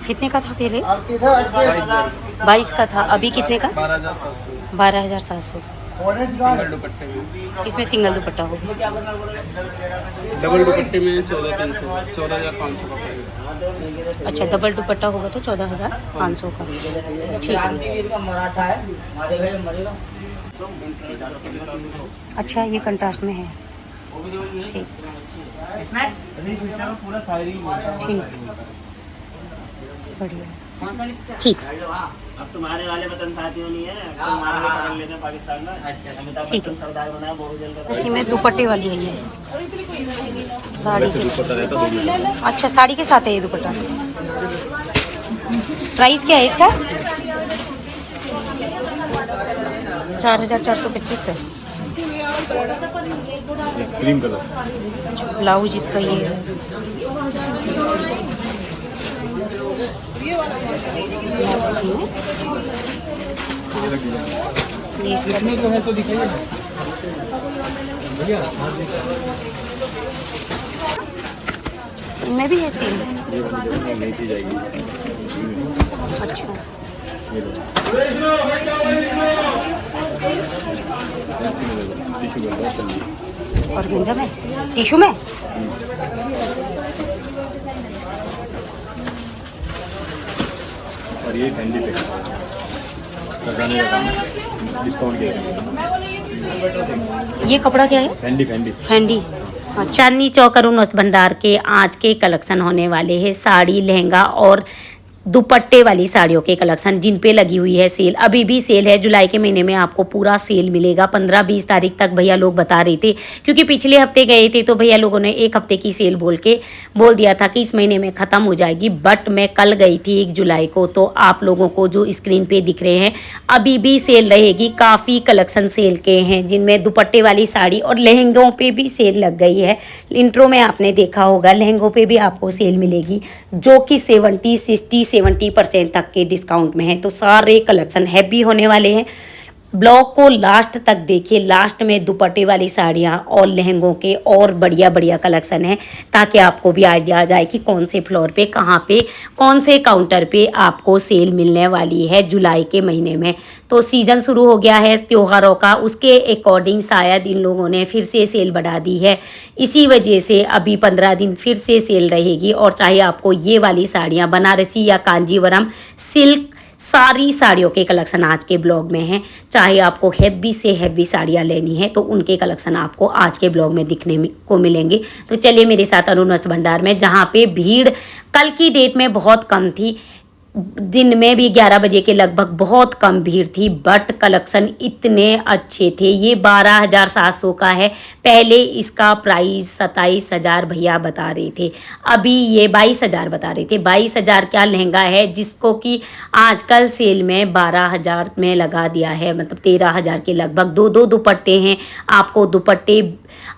कितने का था पहले? 22 का था, अभी कितने का? 12,700। सिंगल दुपट्टे में, इसमें सिंगल दुपट्टा होगा। डबल दुपट्टे में 14,300, 14,500 का पड़ेगा। अच्छा, डबल दुपट्टा होगा तो 14,500 का। ठीक है। अच्छा, ये कंट्रास्ट में है। ठीक ठीक, बढ़िया। ठीक, अब तुम्हारे वाले वतन साथियों नहीं है, तुम्हारे लिए पकड़ लेते हैं पाकिस्तान में। अच्छा, ठीक है। सरदार बनाया बहुत जल्द। इसी में दुपट्टे वाली है ये साड़ी के साथ। अच्छा, साड़ी के साथ है ये दुपट्टा। प्राइस क्या है इसका? 4,425 है। Cream colour. ब्लाउज इसका ये है। ये इसका जो है तो दिखाइए भैया। इनमें भी है सेल। नीचे जाएगी। अच्छा, और गंजा में टिशू में। और ये फैंडी पे लगाने का काम डिस्काउंट के। ये कपड़ा क्या है? फैंडी फैंडी फैंडी। चांदनी चौक अरुण वस्त्र भंडार के आज के कलेक्शन होने वाले हैं साड़ी, लहंगा और दुपट्टे वाली साड़ियों के कलेक्शन, जिन पे लगी हुई है सेल। अभी भी सेल है, जुलाई के महीने में आपको पूरा सेल मिलेगा। 15-20 तारीख तक भैया लोग बता रहे थे, क्योंकि पिछले हफ्ते गए थे तो भैया लोगों ने एक हफ्ते की सेल बोल दिया था कि इस महीने में ख़त्म हो जाएगी। बट मैं कल गई थी 1 जुलाई को, तो आप लोगों को जो स्क्रीन पे दिख रहे हैं अभी भी सेल रहेगी। काफ़ी कलेक्शन सेल के हैं, जिनमें दुपट्टे वाली साड़ी और लहंगों पे भी सेल लग गई है। इंट्रो में आपने देखा होगा, लहंगों पे भी आपको सेल मिलेगी, जो कि 70% तक के डिस्काउंट में है। तो सारे कलेक्शन हैवी होने वाले हैं। ब्लॉग को लास्ट तक देखिए। लास्ट में दुपट्टे वाली साड़ियाँ और लहंगों के और बढ़िया बढ़िया कलेक्शन है, ताकि आपको भी आइडिया आ जाए कि कौन से फ्लोर पे, कहाँ पे, कौन से काउंटर पे आपको सेल मिलने वाली है जुलाई के महीने में। तो सीज़न शुरू हो गया है त्योहारों का, उसके अकॉर्डिंग शायद इन लोगों ने फिर से सेल बढ़ा दी है। इसी वजह से अभी 15 दिन फिर से सेल रहेगी। और चाहे आपको ये वाली साड़ियाँ बनारसी या कांजीवरम सिल्क, सारी साड़ियों के कलेक्शन आज के ब्लॉग में हैं। चाहे आपको हैवी से हैवी साड़ियाँ लेनी है तो उनके कलेक्शन आपको आज के ब्लॉग में दिखने को मिलेंगे। तो चलिए मेरे साथ अरुण वस्त्र भंडार में, जहाँ पे भीड़ कल की डेट में बहुत कम थी, दिन में भी 11 बजे के लगभग बहुत कम भीड़ थी, बट कलेक्शन इतने अच्छे थे। ये 12,700 का है। पहले इसका प्राइस 27,000 भैया बता रहे थे, अभी ये 22,000 बता रहे थे। 22,000 का लहंगा है, जिसको कि आजकल सेल में 12,000 में लगा दिया है, मतलब 13,000 के लगभग। दो दुपट्टे हैं। आपको दुपट्टे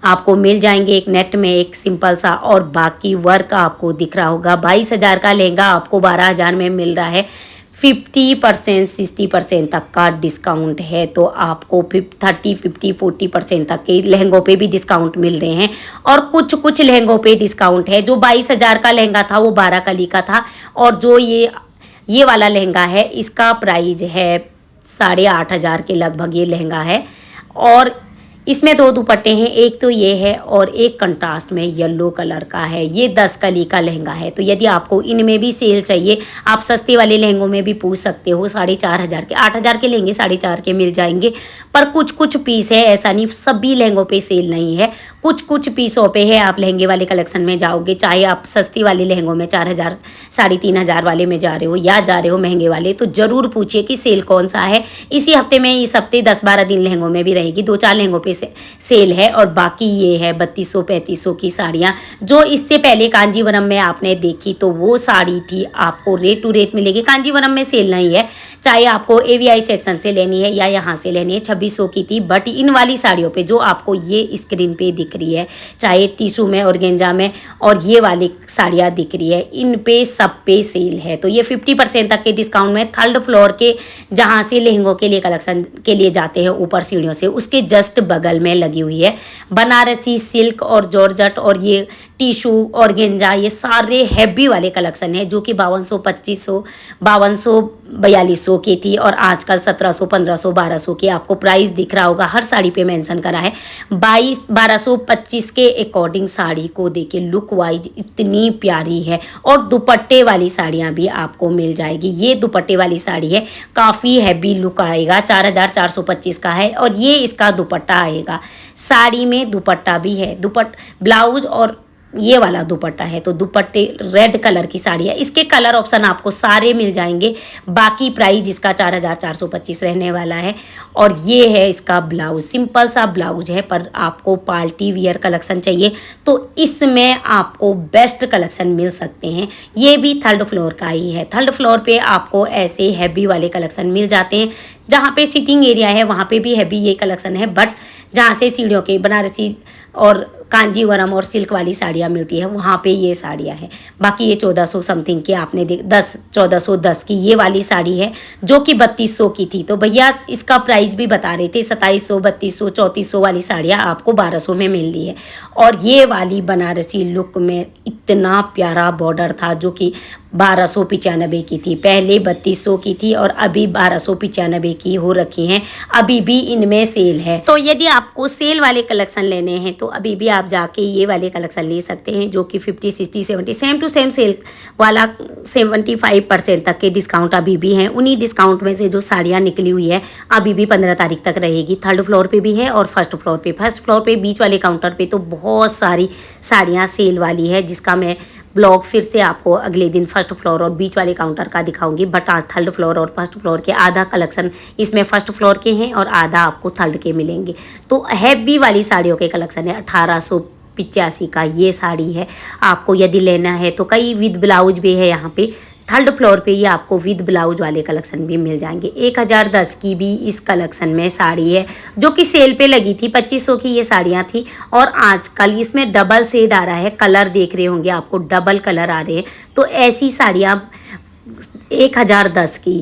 आपको मिल जाएंगे, एक नेट में, एक सिंपल सा, और बाकी वर्क आपको दिख रहा होगा। 22,000 का लहंगा आपको 12,000 में मिल रहा है। 50% 60% तक का डिस्काउंट है। तो आपको 30, 50, 40% तक के लहंगों पे भी डिस्काउंट मिल रहे हैं। और कुछ लहंगों पे डिस्काउंट है। जो 22,000 का लहंगा था वो 12 कली का था, और जो ये वाला लहंगा है इसका प्राइस है 8,500 के लगभग ये लहंगा है। और इसमें 2 दुपट्टे हैं, एक तो ये है और एक कंट्रास्ट में येलो कलर का है। ये 10 कली का लहंगा है। तो यदि आपको इनमें भी सेल चाहिए, आप सस्ते वाले लहंगों में भी पूछ सकते हो। 4,500 के, 8,000 के लहंगे 4,500 के मिल जाएंगे। पर कुछ पीस है, ऐसा नहीं सभी लहंगों पे सेल नहीं है, कुछ पीसों पे है। आप लहंगे वाले कलेक्शन में जाओगे, चाहे आप सस्ती वाले लहंगों में 4,000 3,500 वाले में जा रहे हो या जा रहे हो महंगे वाले, तो ज़रूर पूछिए कि सेल कौन सा है। इसी हफ्ते में, इस हफ्ते 10-12 दिन लहंगों में भी रहेगी। 2-4 लहंगों पे सेल है। और बाकी ये है 3200-3500 की साड़ियाँ, जो इससे पहले कांजीवरम में आपने देखी, तो वो साड़ी थी आपको रेट टू रेट मिलेगी। कांजीवरम में सेल नहीं है, चाहे आपको AVI सेक्शन से लेनी है या यहाँ से लेनी है। 2600 की थी। बट इन वाली साड़ियों पे जो आपको ये स्क्रीन पे दिख रही है, चाहे टिशू में, ऑर्गेन्जा में, और ये वाली साड़ियाँ दिख रही है, इन पे सब पे सेल है। तो ये 50% तक के डिस्काउंट में 3rd फ्लोर के, जहाँ से लहंगों के लिए कलेक्शन के लिए जाते हैं ऊपर सीढ़ियों से, उसके जस्ट बगल में लगी हुई है। बनारसी सिल्क और जॉर्जट और ये टिशू ऑर्गेन्जा, ये सारे हैवी वाले कलेक्शन है जो कि 5200, 2500, 5200, 4200 की थी और आजकल 1700, 1500, 1200 की आपको प्राइस दिख रहा होगा। हर साड़ी पे मेंशन करा है 1225 के अकॉर्डिंग। साड़ी को देखिए लुक वाइज इतनी प्यारी है और दुपट्टे वाली साड़ियाँ भी आपको मिल जाएगी। ये दुपट्टे वाली साड़ी है, काफ़ी हैवी लुक आएगा, 4425 का है और ये इसका दुपट्टा आएगा। साड़ी में दुपट्टा भी है, ब्लाउज और ये वाला दुपट्टा है। तो दुपट्टे रेड कलर की साड़ी है, इसके कलर ऑप्शन आपको सारे मिल जाएंगे। बाकी प्राइस इसका 4425 रहने वाला है। और ये है इसका ब्लाउज, सिंपल सा ब्लाउज है, पर आपको पार्टी वियर कलेक्शन चाहिए तो इसमें आपको बेस्ट कलेक्शन मिल सकते हैं। ये भी थर्ड फ्लोर का ही है। थर्ड फ्लोर पे आपको ऐसे हैवी वाले कलेक्शन मिल जाते हैं। जहाँ पे सिटिंग एरिया है वहाँ पे भी हैवी ये कलेक्शन है, बट जहाँ से सीढ़ियों के बनारसी और कांजीवरम और सिल्क वाली साड़ियाँ मिलती है वहाँ पे ये साड़ियाँ हैं। बाकी ये 1400 समथिंग की आपने 1410 की ये वाली साड़ी है जो कि 3200 की थी। तो भैया इसका प्राइस भी बता रहे थे 2700, 3200, 3400 वाली साड़ियाँ आपको 1200 में मिल रही है। और ये वाली बनारसी लुक में इतना प्यारा बॉर्डर था जो कि 1295 की थी, पहले 3200 की थी और अभी 1295 की हो रखी हैं। अभी भी इनमें सेल है, तो यदि आपको सेल वाले कलेक्शन लेने हैं तो अभी भी आप जाके ये वाले कलेक्शन ले सकते हैं जो कि 50, 60, 70 सेम टू सेम सेल वाला 75% तक के डिस्काउंट अभी भी हैं। उन्हीं डिस्काउंट में से जो साड़ियाँ निकली हुई है अभी भी 15 तारीख तक रहेगी। थर्ड फ्लोर पे भी है और फर्स्ट फ्लोर पे बीच वाले काउंटर पे तो बहुत सारी साड़ियाँ सेल वाली है, जिसका मैं ब्लॉग फिर से आपको अगले दिन फर्स्ट फ्लोर और बीच वाले काउंटर का दिखाऊंगी। बट आज थर्ड फ्लोर और फर्स्ट फ्लोर के आधा कलेक्शन इसमें फर्स्ट फ्लोर के हैं और आधा आपको थर्ड के मिलेंगे। तो हैवी वाली साड़ियों के कलेक्शन है। 1885 का ये साड़ी है, आपको यदि लेना है तो कई विद ब्लाउज भी है यहाँ पे। थर्ड फ्लोर पे ये आपको विद ब्लाउज वाले कलेक्शन भी मिल जाएंगे। 1010 की भी इस कलेक्शन में साड़ी है जो कि सेल पे लगी थी, 2500 की ये साड़ियाँ थी। और आजकल इसमें डबल शेड आ रहा है, कलर देख रहे होंगे आपको डबल कलर आ रहे हैं। तो ऐसी साड़ियाँ 1010 की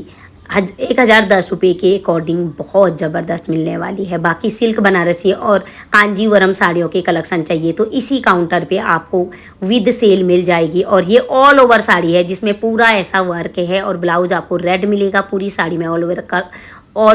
1010 रुपये के अकॉर्डिंग बहुत ज़बरदस्त मिलने वाली है। बाकी सिल्क बनारसी और कांजीवरम साड़ियों के कलेक्शन चाहिए तो इसी काउंटर पे आपको विद सेल मिल जाएगी। और ये ऑल ओवर साड़ी है जिसमें पूरा ऐसा वर्क है और ब्लाउज आपको रेड मिलेगा। पूरी साड़ी में ऑल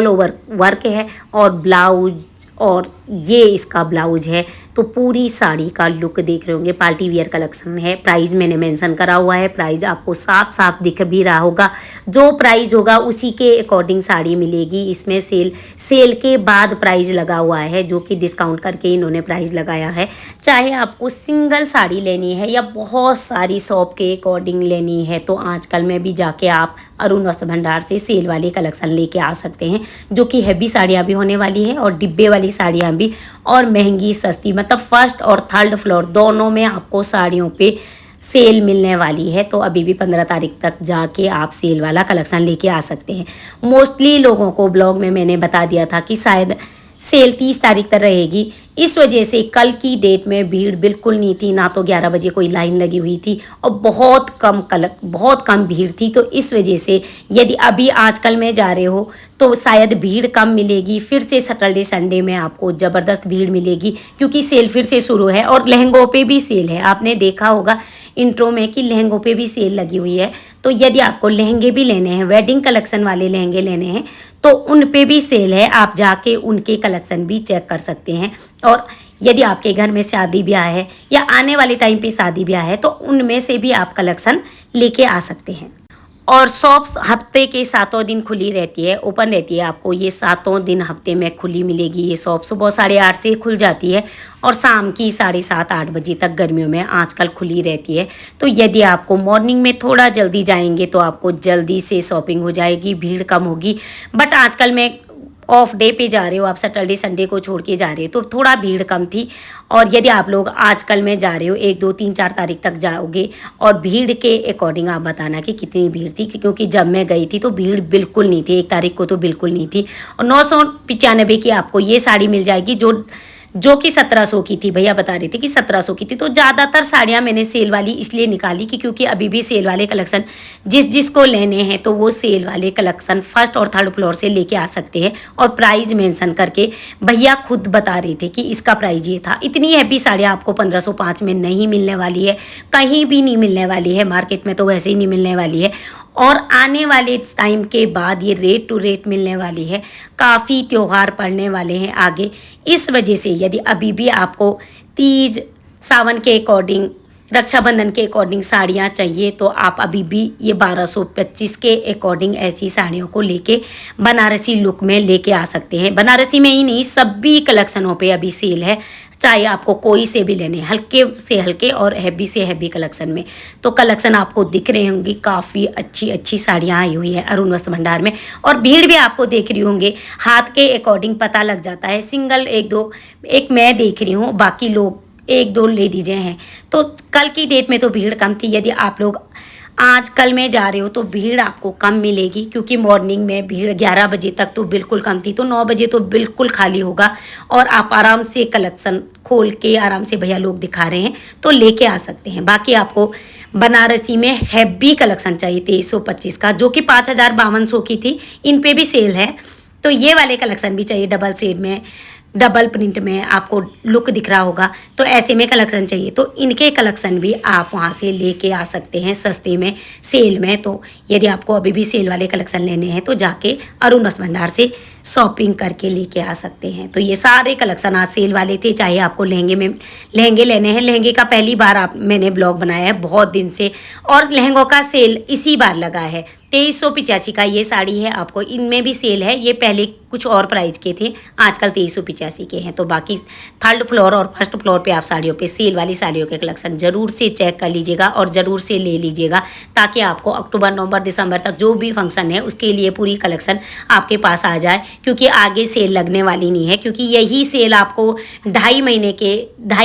ओवर वर्क है और ब्लाउज, और ये इसका ब्लाउज है। तो पूरी साड़ी का लुक देख रहे होंगे, पार्टी वियर कलेक्शन है। प्राइस मैंने मेंशन करा हुआ है, प्राइस आपको साफ साफ दिख भी रहा होगा। जो प्राइस होगा उसी के अकॉर्डिंग साड़ी मिलेगी। इसमें सेल के बाद प्राइस लगा हुआ है जो कि डिस्काउंट करके इन्होंने प्राइस लगाया है। चाहे आपको सिंगल साड़ी लेनी है या बहुत सारी शॉप के अकॉर्डिंग लेनी है तो आजकल में भी जाके आप अरुण वस्त्र भंडार से सेल वाली कलेक्शन लेके आ सकते हैं जो कि हैवी साड़ियाँ भी होने वाली है और डिब्बे वाली साड़ियाँ भी, और महंगी सस्ती, मतलब फर्स्ट और थर्ड फ्लोर दोनों में आपको साड़ियों पे सेल मिलने वाली है। तो अभी भी 15 तारीख तक जाके आप सेल वाला कलेक्शन लेके आ सकते हैं। मोस्टली लोगों को ब्लॉग में मैंने बता दिया था कि शायद सेल 30 तारीख तक रहेगी, इस वजह से कल की डेट में भीड़ बिल्कुल नहीं थी, ना तो 11 बजे कोई लाइन लगी हुई थी और बहुत कम भीड़ थी। तो इस वजह से यदि अभी आजकल में जा रहे हो तो शायद भीड़ कम मिलेगी। फिर से सैटरडे संडे में आपको ज़बरदस्त भीड़ मिलेगी क्योंकि सेल फिर से शुरू है और लहंगों पे भी सेल है। आपने देखा होगा इंट्रो में कि लहंगों पे भी सेल लगी हुई है। तो यदि आपको लहंगे भी लेने हैं, वेडिंग कलेक्शन वाले लहंगे लेने हैं तो उन पे भी सेल है, आप जाके उनके कलेक्शन भी चेक कर सकते हैं। और यदि आपके घर में शादी ब्याह है या आने वाले टाइम पे शादी ब्याह है तो उनमें से भी आप कलेक्शन लेके आ सकते हैं। और शॉप्स हफ्ते के 7 दिन खुली रहती है, ओपन रहती है। आपको ये 7 दिन हफ्ते में खुली मिलेगी। ये शॉप सुबह 8:30 से खुल जाती है और शाम की 7:30, 8 बजे तक गर्मियों में आजकल खुली रहती है। तो यदि आपको मॉर्निंग में थोड़ा जल्दी जाएंगे तो आपको जल्दी से शॉपिंग हो जाएगी, भीड़ कम होगी। बट आजकल में ऑफ डे पे जा रहे हो आप, सैटरडे संडे को छोड़ के जा रहे हो तो थोड़ा भीड़ कम थी। और यदि आप लोग आजकल में जा रहे हो 1, 2, 3, 4 तारीख तक जाओगे और भीड़ के अकॉर्डिंग आप बताना कि कितनी भीड़ थी, क्योंकि जब मैं गई थी तो भीड़ बिल्कुल नहीं थी। 1 तारीख को तो बिल्कुल नहीं थी। और 995 की आपको ये साड़ी मिल जाएगी जो जो कि 1700 की थी। भैया बता रहे थे कि 1700 की थी। तो ज़्यादातर साड़ियाँ मैंने सेल वाली इसलिए निकाली कि क्योंकि अभी भी सेल वाले कलेक्शन जिसको लेने हैं तो वो सेल वाले कलेक्शन फर्स्ट और थर्ड फ्लोर से लेके आ सकते हैं। और प्राइस मेंशन करके भैया खुद बता रहे थे कि इसका प्राइस ये था। इतनी हैवी साड़ियाँ आपको 1505 में नहीं मिलने वाली है, कहीं भी नहीं मिलने वाली है, मार्केट में तो वैसे ही नहीं मिलने वाली है। और आने वाले टाइम के बाद ये रेट टू रेट मिलने वाली है। काफ़ी त्यौहार पड़ने वाले हैं आगे, इस वजह से यदि अभी भी आपको तीज सावन के अकॉर्डिंग, रक्षाबंधन के अकॉर्डिंग साड़ियाँ चाहिए तो आप अभी भी ये 1225 के अकॉर्डिंग ऐसी साड़ियों को लेके बनारसी लुक में लेके आ सकते हैं। बनारसी में ही नहीं, सभी कलेक्शनों पे अभी सेल है, चाहे आपको कोई से भी लेने, हल्के से हल्के और हैवी से हैवी कलेक्शन में। तो कलेक्शन आपको दिख रहे होंगे, काफ़ी अच्छी अच्छी साड़ियाँ आई हुई है अरुण वस्त्र भंडार में। और भीड़ भी आपको देख रही होंगे, हाथ के अकॉर्डिंग पता लग जाता है। सिंगल एक मैं देख रही हूँ, बाकी लोग 1-2 लेडीजें हैं। तो कल की डेट में तो भीड़ कम थी। यदि आप लोग आज कल में जा रहे हो तो भीड़ आपको कम मिलेगी, क्योंकि मॉर्निंग में भीड़ 11 बजे तक तो बिल्कुल कम थी। तो 9 बजे तो बिल्कुल खाली होगा और आप आराम से कलेक्शन खोल के आराम से भैया लोग दिखा रहे हैं तो लेके आ सकते हैं। बाकी आपको बनारसी में हैवी कलेक्शन चाहिए 2325 का, जो कि 5052 की थी, इन पे भी सेल है। तो ये वाले कलेक्शन भी चाहिए, डबल शेड में, डबल प्रिंट में आपको लुक दिख रहा होगा, तो ऐसे में कलेक्शन चाहिए तो इनके कलेक्शन भी आप वहाँ से लेके आ सकते हैं सस्ते में, सेल में। तो यदि आपको अभी भी सेल वाले कलेक्शन लेने हैं तो जाके अरुण वस्त्र भंडार से शॉपिंग करके लेके आ सकते हैं। तो ये सारे कलेक्शन आज सेल वाले थे। चाहे आपको लहंगे लेने हैं, लहंगे का पहली बार मैंने ब्लॉग बनाया है बहुत दिन से, और लहंगों का सेल इसी बार लगा है। 2385 का ये साड़ी है, आपको इनमें भी सेल है। ये पहले कुछ और प्राइस के थे, आजकल 2385 के हैं। तो बाकी थर्ड फ्लोर और फर्स्ट फ्लोर पे आप साड़ियों पे सेल वाली साड़ियों के कलेक्शन ज़रूर से चेक कर लीजिएगा और ज़रूर से ले लीजिएगा, ताकि आपको अक्टूबर नवंबर दिसंबर तक जो भी फंक्शन है उसके लिए पूरी कलेक्शन आपके पास आ जाए। क्योंकि आगे सेल लगने वाली नहीं है, क्योंकि यही सेल आपको 2.5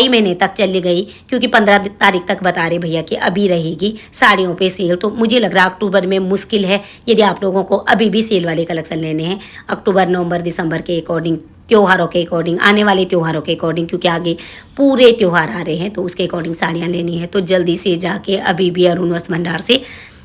महीने तक चली गई, क्योंकि 15 तारीख तक बता रहे भैया कि अभी रहेगी साड़ियों पे सेल। तो मुझे लग रहा है अक्टूबर में मुश्किल है यदि आप लोगों को अभी भी सेल वाले कलेक्शन लेने हैं अक्टूबर नवंबर दिसंबर के अकॉर्डिंग, त्योहारों के अकॉर्डिंग, आने वाले त्योहारों के अकॉर्डिंग, क्योंकि आगे पूरे त्योहार आ रहे हैं तो उसके अकॉर्डिंग साड़ियाँ लेनी है। तो जल्दी से जाके अभी भी अरुण वस्त्र भंडार से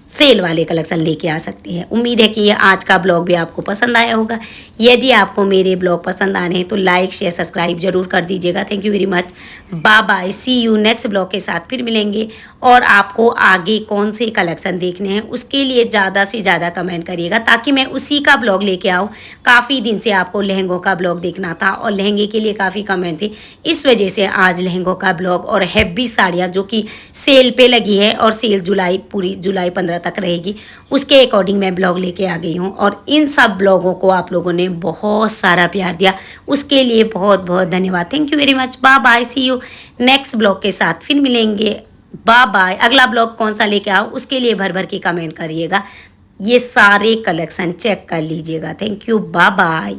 सेल वाले कलेक्शन लेके आ सकते हैं। उम्मीद है कि ये आज का ब्लॉग भी आपको पसंद आया होगा। यदि आपको मेरे ब्लॉग पसंद आ रहे हैं तो लाइक शेयर सब्सक्राइब जरूर कर दीजिएगा। Thank you very much, bye bye, see you next blog के साथ फिर मिलेंगे। और आपको आगे कौन से कलेक्शन देखने हैं उसके लिए ज़्यादा से ज़्यादा कमेंट करिएगा, ताकि मैं उसी का ब्लॉग लेके आऊँ। काफ़ी दिन से आपको लहंगों का ब्लॉग देखना था और लहंगे के लिए काफ़ी कमेंट थे, इस वजह से आज लहंगों का ब्लॉग और हैवी साड़ियाँ जो कि सेल पे लगी है और सेल पूरी जुलाई 15 तक रहेगी, उसके अकॉर्डिंग मैं ब्लॉग लेके आ गई हूँ। और इन सब ब्लॉगों को आप लोगों ने बहुत सारा प्यार दिया, उसके लिए बहुत बहुत धन्यवाद। Thank you very much, bye bye, see you next blog के साथ फिर मिलेंगे। Bye bye. अगला ब्लॉग कौन सा लेके आओ उसके लिए भर भर के कमेंट करिएगा। ये सारे कलेक्शन चेक कर लीजिएगा। Thank you, bye bye.